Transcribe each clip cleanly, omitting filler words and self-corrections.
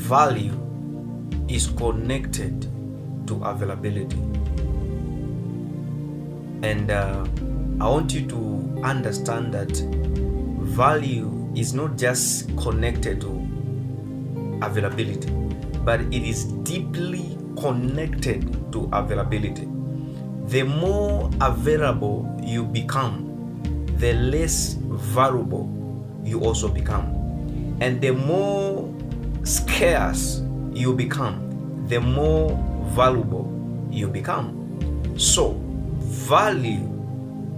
value is connected to availability. And I want you to understand that value is not just connected to availability, but it is deeply connected to availability. The more available you become, the less valuable you also become. And the more scarce you become, the more valuable you become. So, value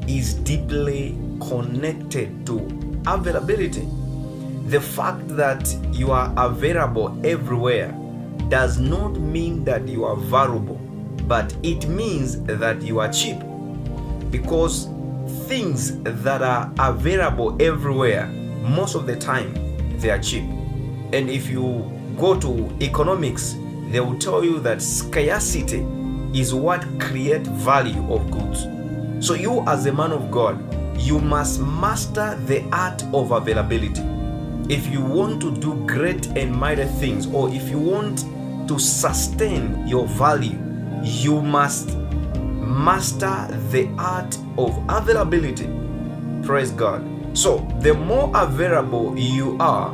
is deeply connected to availability. The fact that you are available everywhere does not mean that you are valuable, but it means that you are cheap. Because things that are available everywhere, most of the time, they are cheap. And if you go to economics, they will tell you that scarcity is what creates value of goods. So you as a man of God, you must master the art of availability. If you want to do great and mighty things, or if you want to sustain your value, you must master the art of availability. Praise God. So the more available you are,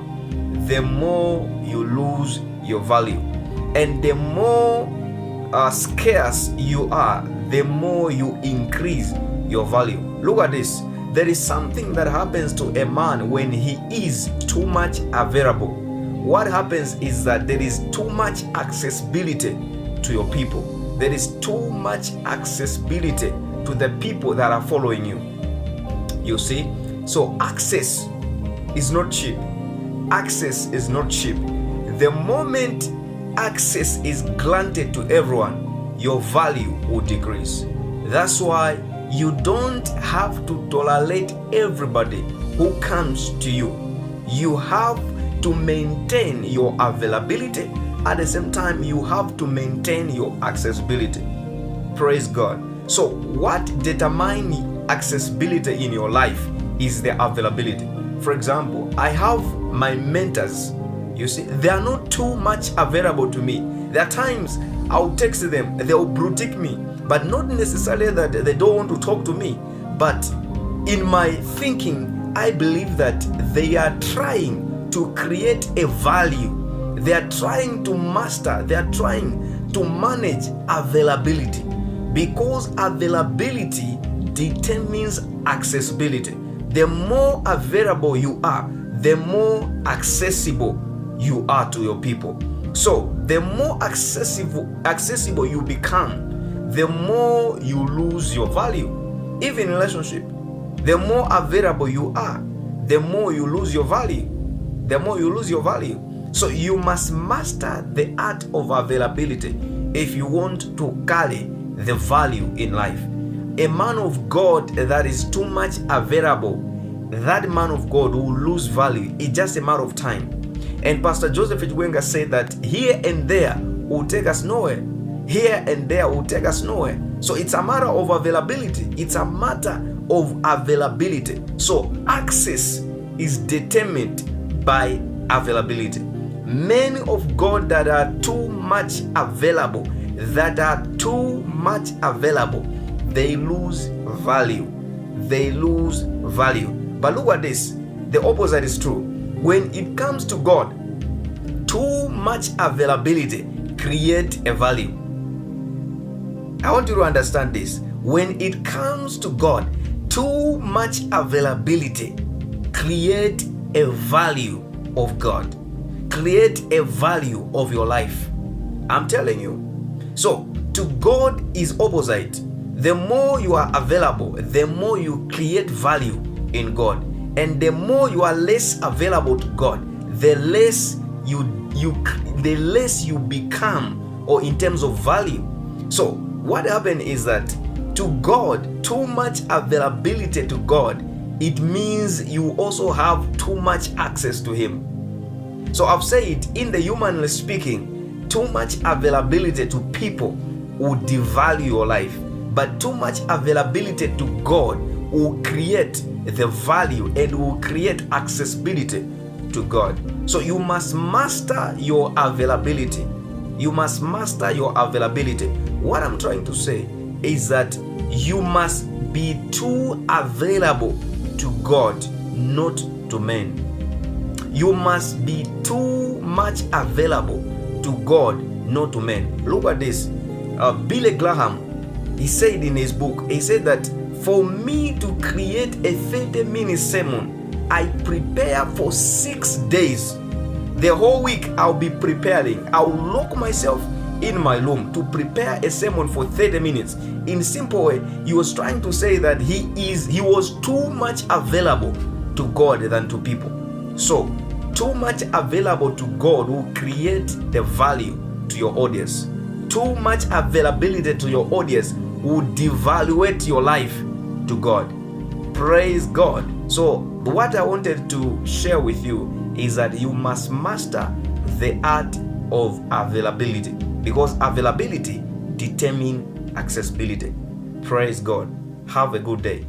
the more you lose your value. And the more scarce you are, the more you increase your value. Look at this. There is something that happens to a man when he is too much available. What happens is that there is too much accessibility to your people. There is too much accessibility to the people that are following you. You see? So access is not cheap. Access is not cheap. The moment access is granted to everyone, your value will decrease. That's why you don't have to tolerate everybody who comes to you. You have to maintain your availability. At the same time, you have to maintain your accessibility. Praise God. So what determines accessibility in your life is the availability. For example, I have my mentors. You see, they are not too much available to me. There are times I'll text them, they'll blue tick me, but not necessarily that they don't want to talk to me. But in my thinking, I believe that they are trying to create a value. They are trying to master, they are trying to manage availability, because availability determines accessibility. The more available you are, the more accessible you are to your people. So the more accessible you become, the more you lose your value. Even in relationship, the more available you are, the more you lose your value. The more you lose your value. So you must master the art of availability if you want to carry the value in life. A man of God that is too much available, that man of God will lose value. It's just a matter of time. And Pastor Joseph Ijwenga said that here and there will take us nowhere. Here and there will take us nowhere. So it's a matter of availability. It's a matter of availability. So access is determined by availability. Men of God that are too much available, they lose value. They lose value. But look at this. The opposite is true. When it comes to God, too much availability creates a value. I want you to understand this. When it comes to God, too much availability creates a value of God. Create a value of your life. I'm telling you. So, to God is opposite. The more you are available, the more you create value in God. And the more you are less available to God, the less you become, or in terms of value. So what happened is that to God, too much availability to God, it means you also have too much access to Him. So I've said, in the humanly speaking, too much availability to people will devalue your life, but too much availability to God will create the value and will create accessibility to God. So you must master your availability. You must master your availability. What I'm trying to say is that you must be too available to God, not to men. You must be too much available to God, not to men. Look at this. Billy Graham, he said in his book, he said that for me to create a 30-minute sermon, I prepare for 6 days. The whole week I'll be preparing. I'll lock myself in my room to prepare a sermon for 30 minutes. In simple way, he was trying to say that he was too much available to God than to people. So, too much available to God will create the value to your audience. Too much availability to your audience will devaluate your life to God. Praise God. So, what I wanted to share with you is that you must master the art of availability, because availability determines accessibility. Praise God. Have a good day.